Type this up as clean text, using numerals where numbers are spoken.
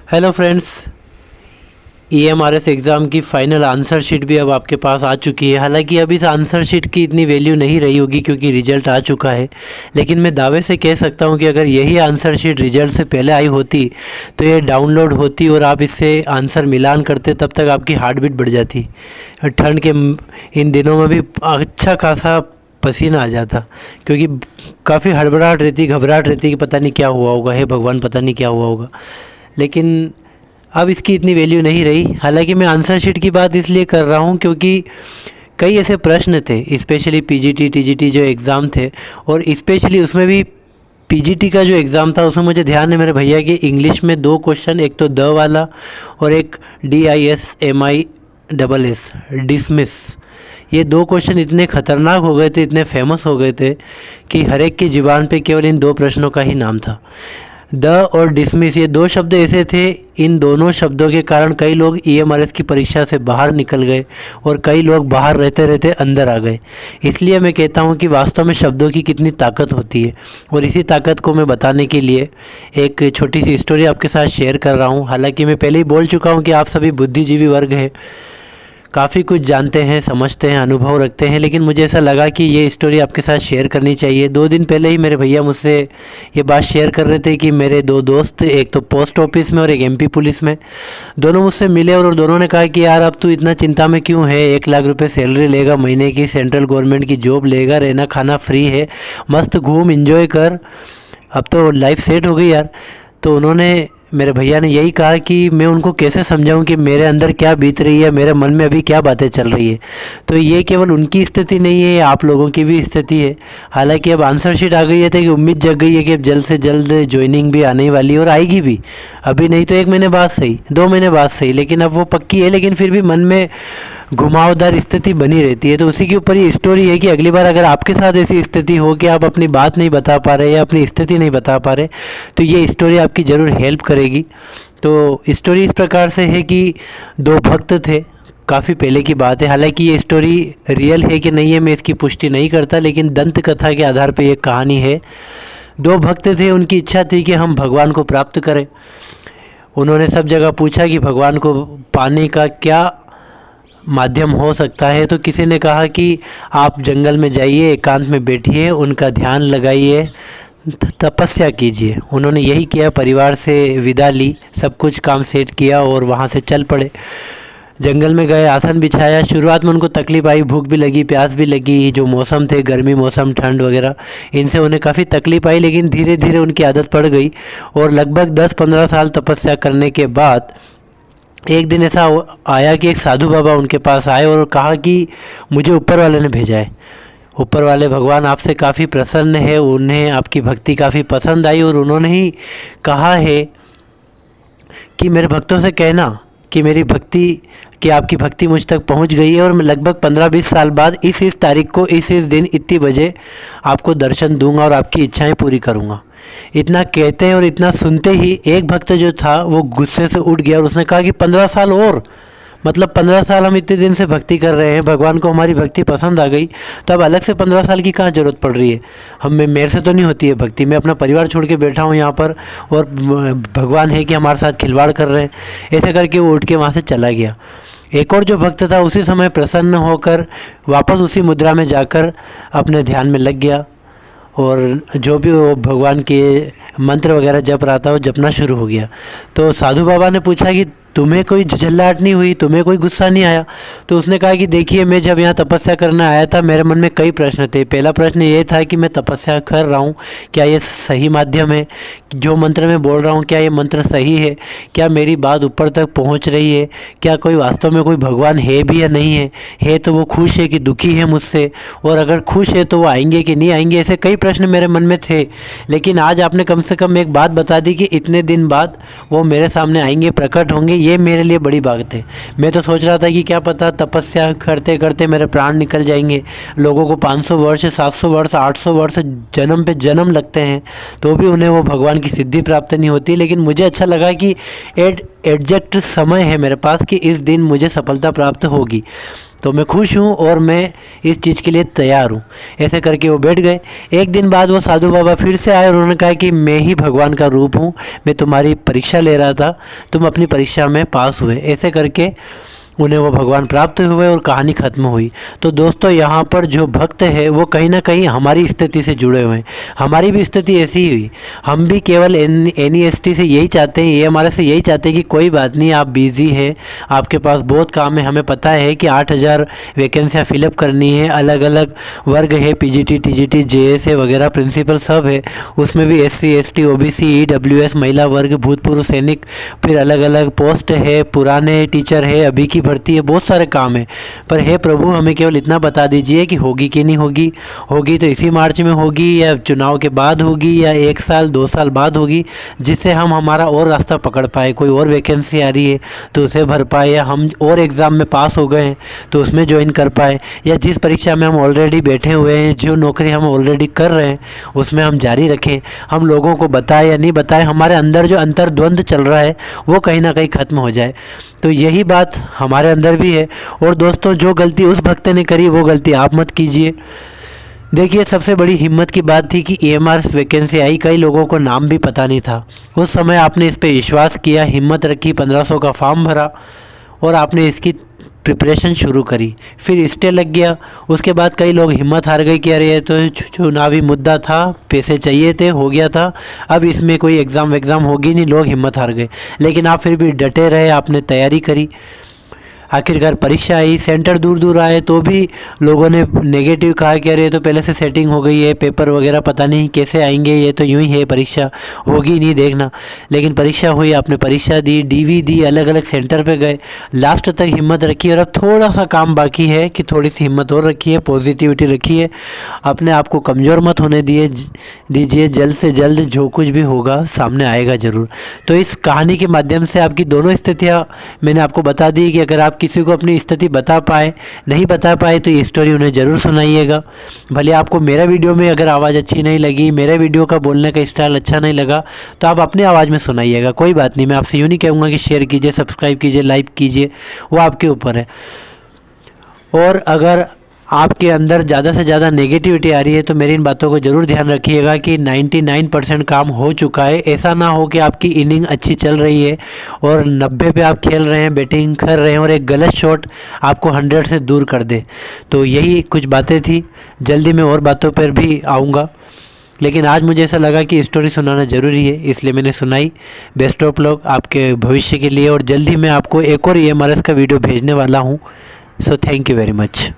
Hello friends, EMRS exam की final answer sheet भी अब आपके पास आ चुकी है। हालांकि अब इस आंसर शीट की इतनी वैल्यू नहीं रही होगी क्योंकि रिज़ल्ट आ चुका है, लेकिन मैं दावे से कह सकता हूं कि अगर यही आंसर शीट रिज़ल्ट से पहले आई होती तो ये डाउनलोड होती और आप इससे आंसर मिलान करते, तब तक आपकी हार्ट बीट बढ़ जाती। ठंड के इन दिनों में भी अच्छा खासा पसीना आ जाता, क्योंकि काफ़ी हड़बड़ाहट रहती, घबराहट रहती कि पता नहीं क्या हुआ होगा, हे भगवान पता नहीं क्या हुआ होगा। लेकिन अब इसकी इतनी वैल्यू नहीं रही। हालांकि मैं आंसर शीट की बात इसलिए कर रहा हूँ क्योंकि कई ऐसे प्रश्न थे, स्पेशली PGT TGT जो एग्ज़ाम थे, और स्पेशली उसमें भी PGT का जो एग्ज़ाम था उसमें मुझे ध्यान है मेरे भैया कि इंग्लिश में 2 क्वेश्चन, एक तो द वाला और एक DISMISS डिसमिस, ये 2 क्वेश्चन इतने ख़तरनाक हो गए थे, इतने फेमस हो गए थे कि हर एक की ज़ुबान पे केवल इन 2 प्रश्नों का ही नाम था। द और डिसमिस, ये 2 शब्द ऐसे थे, इन दोनों शब्दों के कारण कई लोग EMRS की परीक्षा से बाहर निकल गए और कई लोग बाहर रहते रहते अंदर आ गए। इसलिए मैं कहता हूँ कि वास्तव में शब्दों की कितनी ताकत होती है, और इसी ताकत को मैं बताने के लिए एक छोटी सी स्टोरी आपके साथ शेयर कर रहा हूँ। हालांकि मैं पहले ही बोल चुका हूँ कि आप सभी बुद्धिजीवी वर्ग हैं, काफ़ी कुछ जानते हैं, समझते हैं, अनुभव रखते हैं, लेकिन मुझे ऐसा लगा कि ये स्टोरी आपके साथ शेयर करनी चाहिए। 2 दिन पहले ही मेरे भैया मुझसे ये बात शेयर कर रहे थे कि मेरे 2 दोस्त, एक तो पोस्ट ऑफिस में और एक MP पुलिस में, दोनों मुझसे मिले और दोनों ने कहा कि यार अब तू इतना चिंता में क्यों है, 1 लाख रुपये सैलरी लेगा महीने की, सेंट्रल गवर्नमेंट की जॉब लेगा, रहना खाना फ्री है, मस्त घूम इंजॉय कर, अब तो लाइफ सेट हो गई यार। तो उन्होंने, मेरे भैया ने यही कहा कि मैं उनको कैसे समझाऊं कि मेरे अंदर क्या बीत रही है, मेरे मन में अभी क्या बातें चल रही है। तो ये केवल उनकी स्थिति नहीं है, आप लोगों की भी स्थिति है। हालांकि अब आंसर शीट आ गई है तो कि उम्मीद जग गई है कि अब जल्द से जल्द ज्वाइनिंग भी आने वाली है और आएगी भी। अभी नहीं तो 1 महीने बाद सही, 2 महीने बाद सही, लेकिन अब वो पक्की है। लेकिन फिर भी मन में घुमावदार स्थिति बनी रहती है। तो उसी के ऊपर ये स्टोरी है कि अगली बार अगर आपके साथ ऐसी स्थिति हो कि आप अपनी बात नहीं बता पा रहे या अपनी स्थिति नहीं बता पा रहे, तो ये स्टोरी आपकी ज़रूर हेल्प करेगी। तो स्टोरी इस प्रकार से है कि 2 भक्त थे, काफ़ी पहले की बात है। हालांकि ये स्टोरी रियल है कि नहीं है मैं इसकी पुष्टि नहीं करता, लेकिन दंत कथा के आधार पर यह कहानी है। 2 भक्त थे, उनकी इच्छा थी कि हम भगवान को प्राप्त करें। उन्होंने सब जगह पूछा कि भगवान को पाने का क्या माध्यम हो सकता है। तो किसी ने कहा कि आप जंगल में जाइए, एकांत में बैठिए, उनका ध्यान लगाइए, तपस्या कीजिए। उन्होंने यही किया, परिवार से विदा ली, सब कुछ काम सेट किया और वहाँ से चल पड़े। जंगल में गए, आसन बिछाया। शुरुआत में उनको तकलीफ आई, भूख भी लगी, प्यास भी लगी, जो मौसम थे, गर्मी मौसम, ठंड वगैरह, इनसे उन्हें काफ़ी तकलीफ आई, लेकिन धीरे धीरे उनकी आदत पड़ गई। और लगभग 10-15 साल तपस्या करने के बाद एक दिन ऐसा आया कि एक साधु बाबा उनके पास आए और कहा कि मुझे ऊपर वाले ने भेजा है, ऊपर वाले भगवान आपसे काफ़ी प्रसन्न है, उन्हें आपकी भक्ति काफ़ी पसंद आई और उन्होंने ही कहा है कि मेरे भक्तों से कहना कि मेरी भक्ति, कि आपकी भक्ति मुझ तक पहुंच गई है और मैं लगभग 15-20 साल बाद इस तारीख को, इस दिन, इतनी बजे आपको दर्शन दूंगा और आपकी इच्छाएं पूरी करूंगा। इतना कहते हैं और इतना सुनते ही एक भक्त जो था वो गुस्से से उठ गया और उसने कहा कि 15 साल और, मतलब 15 साल हम इतने दिन से भक्ति कर रहे हैं, भगवान को हमारी भक्ति पसंद आ गई, तो अब अलग से 15 साल की कहाँ ज़रूरत पड़ रही है। मेरे से तो नहीं होती है भक्ति, मैं अपना परिवार छोड़ के बैठा हूँ यहाँ पर और भगवान है कि हमारे साथ खिलवाड़ कर रहे हैं। ऐसे करके वो उठ के वहाँ से चला गया। एक और जो भक्त था उसी समय प्रसन्न होकर वापस उसी मुद्रा में जाकर अपने ध्यान में लग गया और जो भी वो भगवान के मंत्र वगैरह जप रहा था वो जपना शुरू हो गया। तो साधु बाबा ने पूछा कि तुम्हें कोई झल्लाहट नहीं हुई, तुम्हें कोई गुस्सा नहीं आया? तो उसने कहा कि देखिए, मैं जब यहाँ तपस्या करने आया था मेरे मन में कई प्रश्न थे। पहला प्रश्न ये था कि मैं तपस्या कर रहा हूँ, क्या ये सही माध्यम है? जो मंत्र मैं बोल रहा हूँ क्या ये मंत्र सही है? क्या मेरी बात ऊपर तक पहुँच रही है? क्या कोई वास्तव में कोई भगवान है भी या नहीं है? है तो वो खुश है कि दुखी है मुझसे? और अगर खुश है तो वो आएंगे कि नहीं आएंगे? ऐसे कई प्रश्न मेरे मन में थे। लेकिन आज आपने कम से कम एक बात बता दी कि इतने दिन बाद वो मेरे सामने आएंगे, प्रकट होंगे, ये मेरे लिए बड़ी बात है। मैं तो सोच रहा था कि क्या पता तपस्या करते करते मेरे प्राण निकल जाएंगे। लोगों को 500 वर्ष, 700 वर्ष, 800 वर्ष, जन्म पे जन्म लगते हैं तो भी उन्हें वो भगवान की सिद्धि प्राप्त नहीं होती। लेकिन मुझे अच्छा लगा कि एग्जैक्ट समय है मेरे पास कि इस दिन मुझे सफलता प्राप्त होगी। तो मैं खुश हूँ और मैं इस चीज़ के लिए तैयार हूँ। ऐसे करके वो बैठ गए। एक दिन बाद वो साधु बाबा फिर से आए और उन्होंने कहा कि मैं ही भगवान का रूप हूँ, मैं तुम्हारी परीक्षा ले रहा था, तुम अपनी परीक्षा में पास हुए। ऐसे करके उन्हें वो भगवान प्राप्त हुए और कहानी ख़त्म हुई। तो दोस्तों यहाँ पर जो भक्त है वो कहीं ना कहीं हमारी स्थिति से जुड़े हुए हैं। हमारी भी स्थिति ऐसी ही हुई। हम भी केवल NEST से यही चाहते हैं, ये हमारे से यही चाहते हैं कि कोई बात नहीं, आप बिज़ी है, आपके पास बहुत काम है। हमें पता है कि 8000 वैकेंसियाँ फिलअप करनी है, अलग अलग वर्ग है, PGT TGT JS है वगैरह, प्रिंसिपल सब है। उसमें भी SC ST OBC EWS महिला वर्ग, भूतपूर्व सैनिक, फिर अलग अलग पोस्ट है, पुराने टीचर है, अभी की भर्ती है, बहुत सारे काम है। पर हे प्रभु, हमें केवल इतना बता दीजिए कि होगी कि नहीं होगी। होगी तो इसी मार्च में होगी या चुनाव के बाद होगी या 1 साल 2 साल बाद होगी, जिससे हम हमारा और रास्ता पकड़ पाए। कोई और वैकेंसी आ रही है तो उसे भर पाए, या हम और एग्ज़ाम में पास हो गए हैं तो उसमें ज्वाइन कर पाए, या जिस परीक्षा में हम ऑलरेडी बैठे हुए हैं, जो नौकरी हम ऑलरेडी कर रहे हैं उसमें हम जारी रखें। हम लोगों को बताएं या नहीं बताएं, हमारे अंदर जो अंतर्द्वंद चल रहा है वो कहीं ना कहीं ख़त्म हो जाए। तो यही बात हमारे अंदर भी है। और दोस्तों, जो गलती उस भक्त ने करी वो गलती आप मत कीजिए। देखिए, सबसे बड़ी हिम्मत की बात थी कि EMR वैकेंसी आई, कई लोगों को नाम भी पता नहीं था। उस समय आपने इस पे विश्वास किया, हिम्मत रखी, 1500 का फॉर्म भरा और आपने इसकी प्रिपरेशन शुरू करी। फिर स्टे लग गया। उसके बाद कई लोग हिम्मत हार गए कि अरे ये तो चुनावी मुद्दा था, पैसे चाहिए थे, हो गया था, अब इसमें कोई एग्ज़ाम होगी नहीं, लोग हिम्मत हार गए। लेकिन आप फिर भी डटे रहे, आपने तैयारी करी। आखिरकार परीक्षा आई, सेंटर दूर दूर आए तो भी लोगों ने नेगेटिव कहा कि अरे ये तो पहले से सेटिंग हो गई है, पेपर वगैरह पता नहीं कैसे आएंगे, ये तो यूं ही है, परीक्षा होगी नहीं, देखना। लेकिन परीक्षा हुई, आपने परीक्षा दी, DV दी, अलग अलग सेंटर पे गए, लास्ट तक हिम्मत रखी। और अब थोड़ा सा काम बाकी है कि थोड़ी सी हिम्मत और रखिए, पॉजिटिविटी रखिए, अपने आप को कमज़ोर मत होने दीजिए। जल्द से जल्द जो कुछ भी होगा सामने आएगा ज़रूर। तो इस कहानी के माध्यम से आपकी दोनों स्थितियाँ मैंने आपको बता दी कि अगर आप किसी को अपनी स्थिति बता पाए, नहीं बता पाए, तो ये स्टोरी उन्हें ज़रूर सुनाइएगा। भले आपको मेरा वीडियो में अगर आवाज़ अच्छी नहीं लगी, मेरे वीडियो का बोलने का स्टाइल अच्छा नहीं लगा, तो आप अपनी आवाज़ में सुनाइएगा, कोई बात नहीं। मैं आपसे यूँ नहीं कहूँगा कि शेयर कीजिए, सब्सक्राइब कीजिए, लाइक कीजिए, वो आपके ऊपर है। और अगर आपके अंदर ज़्यादा से ज़्यादा नेगेटिविटी आ रही है तो मेरी इन बातों को ज़रूर ध्यान रखिएगा कि 99% काम हो चुका है। ऐसा ना हो कि आपकी इनिंग अच्छी चल रही है और 90 पे आप खेल रहे हैं, बैटिंग कर रहे हैं और एक गलत शॉट आपको 100 से दूर कर दे। तो यही कुछ बातें थी। जल्दी मैं और बातों पर भी आऊँगा, लेकिन आज मुझे ऐसा लगा कि स्टोरी सुनाना ज़रूरी है, इसलिए मैंने सुनाई। बेस्ट ऑफ लक आपके भविष्य के लिए, और जल्दी मैं आपको एक और EMRS का वीडियो भेजने वाला हूँ। So thank you very much.